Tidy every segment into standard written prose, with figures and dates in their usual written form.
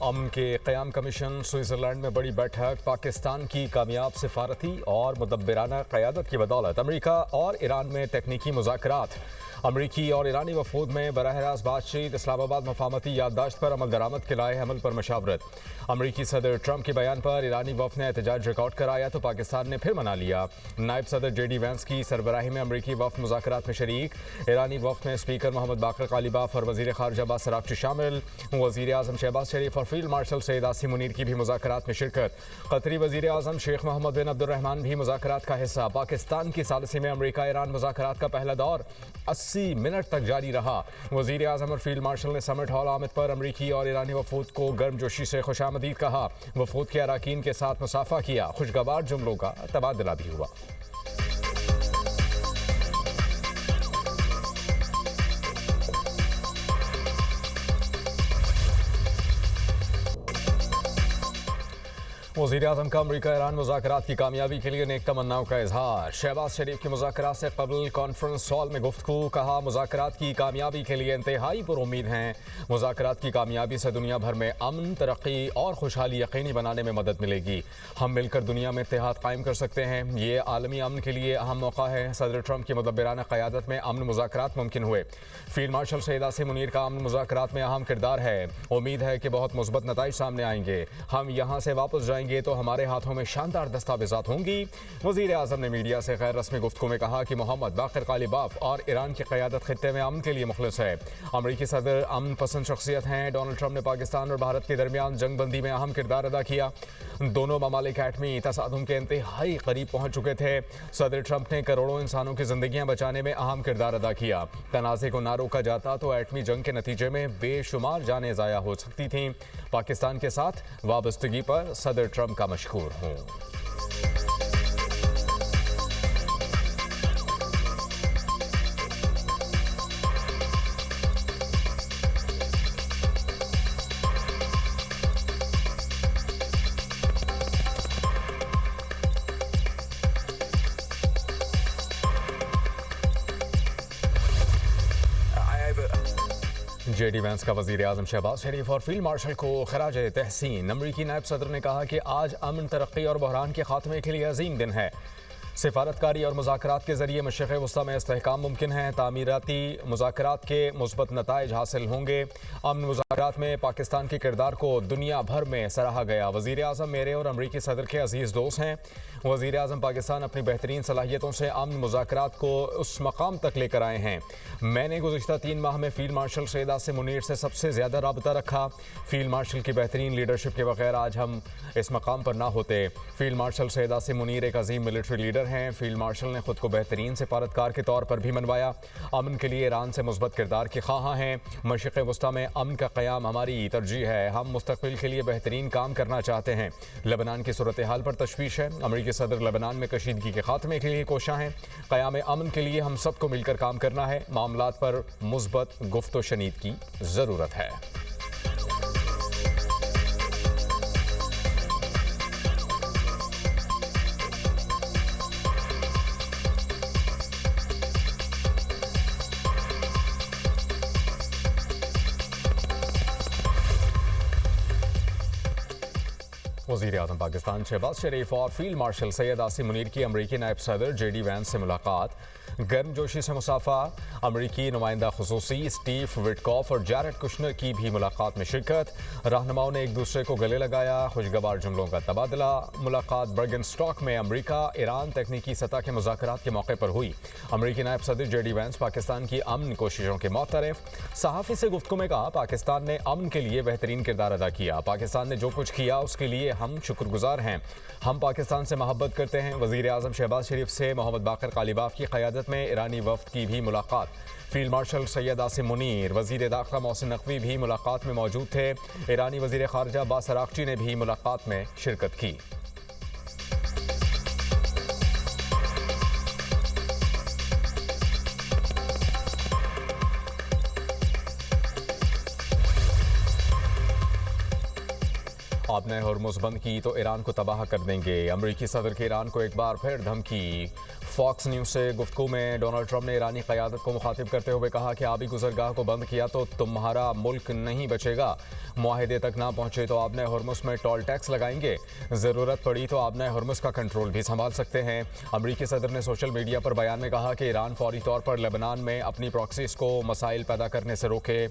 अमन के क़याम commission Switzerland में बड़ी बैठक। पाकिस्तान की कामयाब सिफारती और मुदब्बिराना क़यादत की बदौलत अमरीका और ईरान में तकनीकी मुज़ाकरात। अमरीकी और ईरानी वफूद में बराह रास्त बातचीत। इस्लामाबाद मफामती याददाश्त पर अमल दरामद के लाए अमल पर मशावरत। अमरीकी सदर ट्रंप के बयान पर ईरानी वफ़द ने एहतजाज रिकॉर्ड कराया तो पाकिस्तान ने फिर मना लिया। नायब सदर JD वैंस की सरबराही में अमरीकी वफ़द मुज़ाकरात में शरीक। ईरानी वफ़द में स्पीकर मोहम्मद बाकर कालिबाफ और वज़ीर ख़ारजा अब्बास अराग़ची शामिल। वज़ीर आज़म शहबाज शरीफ और फील्ड मार्शल सैयद आसिम मुनीर की भी मुज़ाकरात में शिरकत। क़तरी वज़ीर आज़म शेख मोहम्मद बिन अब्दुर्रहमान भी मुज़ाकरात का हिस्सा। पाकिस्तान की सालिसी में अमरीका ईरान मुज़ाकरात का पहला दौर 80 मिनट तक जारी रहा। वज़ीर आज़म और फील्ड मार्शल ने समिट हॉल आमिद पर अमरीकी और ईरानी वफूद को गर्मजोशी से खुशामदीद कहा। वफूद के अराकीन के साथ मुसाफा किया। खुशगवार जुमलों का तबादला भी हुआ। वज़ीर आज़म का अमरीका ईरान मुज़ाकरात की कामयाबी के लिए नेक तमन्नाओं का इजहार। शहबाज शरीफ की मुज़ाकरात से कबल कॉन्फ्रेंस हॉल में गुफ्तगू। कहा, मुज़ाकरात की कामयाबी के लिए इंतहाई पुरुम्मीद हैं। मुज़ाकरात की कामयाबी से दुनिया भर में अमन, तरक्की और खुशहाली यकीनी बनाने में मदद मिलेगी। हम मिलकर दुनिया में इत्तेहाद कायम कर सकते हैं। ये आलमी अमन के लिए अहम मौका है। सदर ट्रंप की मुदब्बिराना क़यादत में अमन मुज़ाकरात मुमकिन हुए। फील्ड मार्शल सैयद आसिम मुनीर का अमन मुज़ाकरात में अहम किरदार है। उम्मीद है कि बहुत मुस्बत नताइज सामने आएंगे। हम यहाँ से वापस जाएंगे तो हमारे हाथों में शानदार दस्तावेज़ात होंगी। वज़ीर आज़म ने मीडिया से गैर रस्मी गुफ्तगू में कहा कि मोहम्मद बाकर कालिबाफ और ईरान की क़यादत खित्ते में अमन के लिए मुखलिस है। अमरीकी सदर अमन पसंद शख्सियत हैं। डोनाल्ड ट्रंप ने पाकिस्तान और भारत के दरमियान जंगबंदी में अहम किरदार अदा किया। दोनों ममालिक एटमी तसादुम के इंतहाई करीब पहुँच चुके थे। सदर ट्रंप ने करोड़ों इंसानों की जिंदगियाँ बचाने में अहम किरदार अदा किया। तनाज़े को ना रोका जाता तो एटमी जंग के नतीजे में बेशुमार जानें ज़ाया हो सकती थीं। पाकिस्तान के साथ वाबस्तगी पर सदर ट्रंप का मशकूर हूँ। JD वैंस का वज़ीर आज़म शहबाज शरीफ और फील्ड मार्शल को खराज तहसीन। अमरीकी नायब सदर ने कहा कि आज अमन, तरक्की और बहरान के खात्मे के लिए अजीम दिन है। सिफारतकारी और मुज़ाकरात के ज़रिए मशरिक़ वस्ता में इस्तेहकाम मुमकिन है। तामीराती मुज़ाकरात के मुस्बत नताइज हासिल होंगे। अमन मुज़ाकरात में पाकिस्तान के किरदार को दुनिया भर में सराहा गया। वज़ीर आज़म मेरे और अमरीकी सदर के अजीज़ दोस्त हैं। वज़ीर आज़म पाकिस्तान अपनी बेहतरीन सलाहियतों से अमन मुज़ाकरात को उस मकाम तक लेकर आए हैं। मैंने गुज़िश्ता 3 माह में फील्ड मार्शल सैयद आसिम मुनीर से सबसे ज़्यादा राबता रखा। फील्ड मार्शल की बेहतरीन लीडरशिप के बगैर आज हम इस मकाम पर ना होते। फील्ड मार्शल सैयद आसिम मुनीर एक अजीम मिलिट्री लीडर हैं। फील्ड मार्शल ने खुद को बेहतरीन सिफारतकार के तौर पर भी मनवाया। अमन के लिए ईरान से मुस्बत किरदार के ख्वाह हैं। मशरिक़ वस्ता में अमन का क़याम हमारी तरजीह है। हम मुस्तक़बिल के लिए बेहतरीन काम करना चाहते हैं। लेबनान की सूरत हाल पर तशवीश है। अमरीकी सदर लेबनान में कशीदगी के खात्मे के लिए कोशां हैं। क़याम अमन के लिए हम सबको मिलकर काम करना है। मामलात पर मुस्बत गुफ्त व शनीद की ज़रूरत है। वज़ीर आज़म पाकिस्तान शहबाज शरीफ और फील्ड मार्शल सैयद आसिम मुनीर की अमरीकी नायब सदर JD वैंस से मुलाकात। गर्मजोशी से मुसाफा। अमरीकी नुमाइंदा खुसूसी स्टीव विटकॉफ और जैरेड कुशनर की भी मुलाकात में शिरकत। रहनुमाओं ने एक दूसरे को गले लगाया। खुशगवार जुमलों का तबादला। मुलाकात बर्गनस्टॉक में अमरीका ईरान तकनीकी सतह के मुज़ाकरात के मौके पर हुई। अमरीकी नायब सदर JD वैंस पाकिस्तान की अमन कोशिशों के मुतरफ। सहाफ़ी से गुफ्तगू में कहा, पाकिस्तान ने अमन के लिए बेहतरीन किरदार अदा किया। पाकिस्तान ने जो कुछ किया उसके लिए हम शुक्रगुजार हैं। हम पाकिस्तान से मोहब्बत करते हैं। वज़ीर आज़म शहबाज शरीफ से मोहम्मद बाकर कालिबाफ की क़यादत में ईरानी वफ़द की भी मुलाकात। फील्ड मार्शल सैयद आसिम मुनीर, वज़ीर दाखिला मोहसिन नकवी भी मुलाकात में मौजूद थे। ईरानी वज़ीर ख़ारजा अब्बास अराग़ची ने भी मुलाकात में शिरकत की। आपने हॉर्मुज़ बंद की तो ईरान को तबाह कर देंगे। अमरीकी सदर के ईरान को एक बार फिर धमकी। फॉक्स न्यूज़ से गुफ्तगू में डोनाल्ड ट्रंप ने ईरानी क़यादत को मुखातिब करते हुए कहा कि आबी गुजरगाह को बंद किया तो तुम्हारा मुल्क नहीं बचेगा। मुआहिदे तक ना पहुंचे तो आपने हुर्मुस में टोल टैक्स लगाएंगे। ज़रूरत पड़ी तो आपने हुर्मुस का कंट्रोल भी संभाल सकते हैं। अमरीकी सदर ने सोशल मीडिया पर बयान में कहा कि ईरान फौरी तौर पर लेबनान में अपनी प्रॉक्सीज को मसाइल पैदा करने से रोके।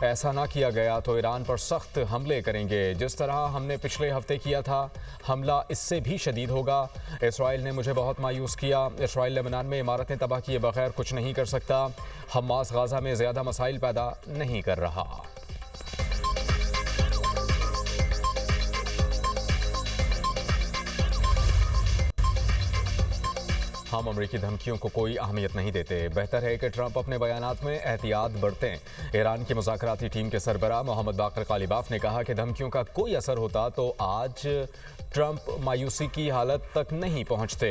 ऐसा ना किया गया तो ईरान पर सख्त हमले करेंगे, जिस तरह हमने पिछले हफ्ते किया था। हमला इससे भी शदीद होगा। इसराइल ने मुझे बहुत मायूस किया। इसराइल लेबनान में इमारतें तबाह किए बगैर कुछ नहीं कर सकता। हमास गाज़ा में ज़्यादा मसाइल पैदा नहीं कर रहा। हम अमरीकी धमकियों को कोई अहमियत नहीं देते। बेहतर है कि ट्रंप अपने बयानात में एहतियात बरतें। ईरान की मुज़ाकराती टीम के सरबराह मोहम्मद बाकर कालिबाफ ने कहा कि धमकियों का कोई असर होता तो आज ट्रंप मायूसी की हालत तक नहीं पहुंचते।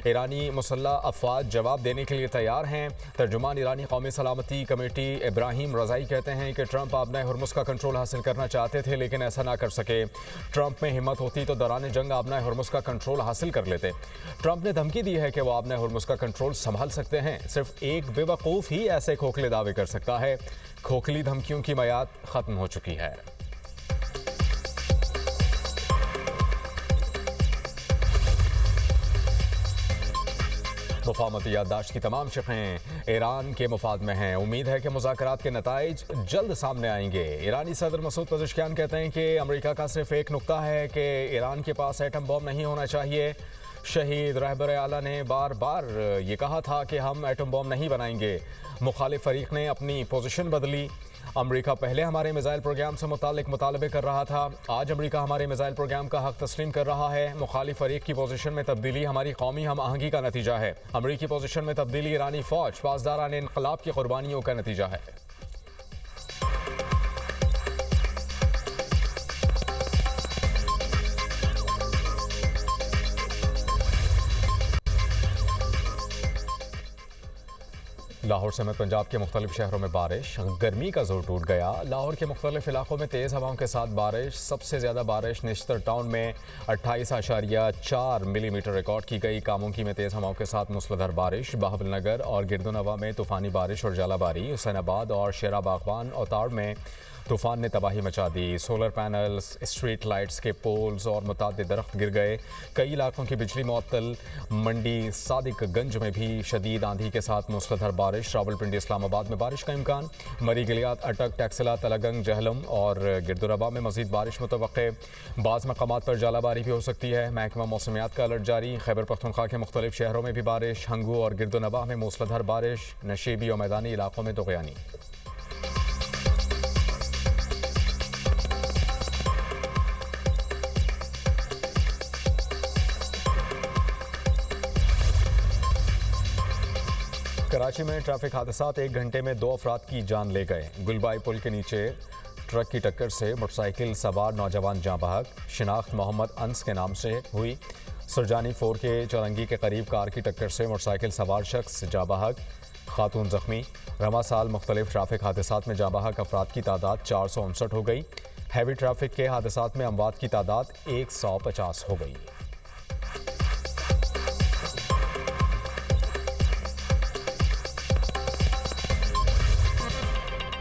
ईरानी मुसल्लह अफवाज जवाब देने के लिए तैयार हैं। तर्जुमान ईरानी कौमी सलामती कमेटी इब्राहिम रज़ाई कहते हैं कि ट्रंप आबनाए हुर्मुस का कंट्रोल हासिल करना चाहते थे, लेकिन ऐसा ना कर सके। ट्रंप में हिम्मत होती तो दौरान जंग आबनाए हुर्मुस का कंट्रोल हासिल कर लेते। ट्रंप ने धमकी दी है कि वो आबनाए हुर्मुस का कंट्रोल संभाल सकते हैं। सिर्फ एक बेवकूफ़ ही ऐसे खोखले दावे कर सकता है। खोखली धमकियों की मयाद खत्म हो चुकी है। मुफाहमती याददाश्त की तमाम शिक़ें ईरान के मुफाद में हैं। उम्मीद है कि मुज़ाकरात के नताइज जल्द सामने आएंगे। ईरानी सदर मसूद पज़ेश्कियान कहते हैं कि अमेरिका का सिर्फ एक नुक्ता है कि ईरान के पास एटम बम नहीं होना चाहिए। शहीद रहबर आला ने बार बार ये कहा था कि हम एटम बम नहीं बनाएंगे। मुखालिफ फरीक ने अपनी पोजीशन बदली। अमेरिका पहले हमारे मिसाइल प्रोग्राम से मुतालिक मुतालबे कर रहा था, आज अमेरिका हमारे मिसाइल प्रोग्राम का हक तस्लीम कर रहा है। मुखालिफ फरीक की पोजीशन में तब्दीली हमारी कौमी हम आहंगी का नतीजा है। अमेरिकी पोजीशन में तब्दीली ईरानी फ़ौज पासदारान इनकलाब की कुर्बानियों का नतीजा है। लाहौर समेत पंजाब के मुख्तलिफ शहरों में बारिश। गर्मी का जोर टूट गया। लाहौर के मुख्तलिफ इलाकों में तेज़ हवाओं के साथ बारिश। सबसे ज़्यादा बारिश निश्तर टाउन में 28.4 मिलीमीटर रिकॉर्ड की गई। कामुकी में तेज़ हवाओं के साथ मूसलाधार बारिश। बहावल नगर और गिरदुनवा में तूफ़ानी बारिश और जालाबारी। हुसैनाबाद और शेरा बागवान और ताड़ में तूफ़ान ने तबाही मचा दी। सोलर पैनल्स, स्ट्रीट लाइट्स के पोल्स और मुतादिद दरख्त गिर गए। कई इलाकों की बिजली मुअत्तल। मंडी सादिकगंज में भी शदीद आंधी के साथ मूसलाधार बारिश। रावलपिंडी इस्लामाबाद में बारिश का इम्कान। मरी गिलियात, अटक, टैक्सिला, तलगंग, जहलम और गिरदुरबा में मज़ीद बारिश मुतवक्के। बाज़ मकामात पर जालाबारी भी हो सकती है। महकमा मौसमियात का अलर्ट जारी। खैबर पख्तूनख्वा के मुख्तलिफ शहरों में भी बारिश। हंगू और गिरदुनबा में मूसलाधार बारिश। नशीबी और मैदानी इलाकों में तुग़यानी। कराची में ट्रैफिक हादसात, एक घंटे में 2 अफराद की जान ले गए। गुलबाई पुल के नीचे ट्रक की टक्कर से मोटरसाइकिल सवार नौजवान जाँ बहक। शिनाख्त मोहम्मद अंस के नाम से हुई। सुरजानी 4 के चौरंगी के करीब कार की टक्कर से मोटरसाइकिल सवार शख्स जाँ बहक, खातून जख्मी। रवा साल मुख्तलिफ ट्रैफिक हादसात में जाँ बहक अफराद की तादाद 459 हो गई। हैवी ट्रैफिक के हादसात में अमवात की तादाद 150 हो गई।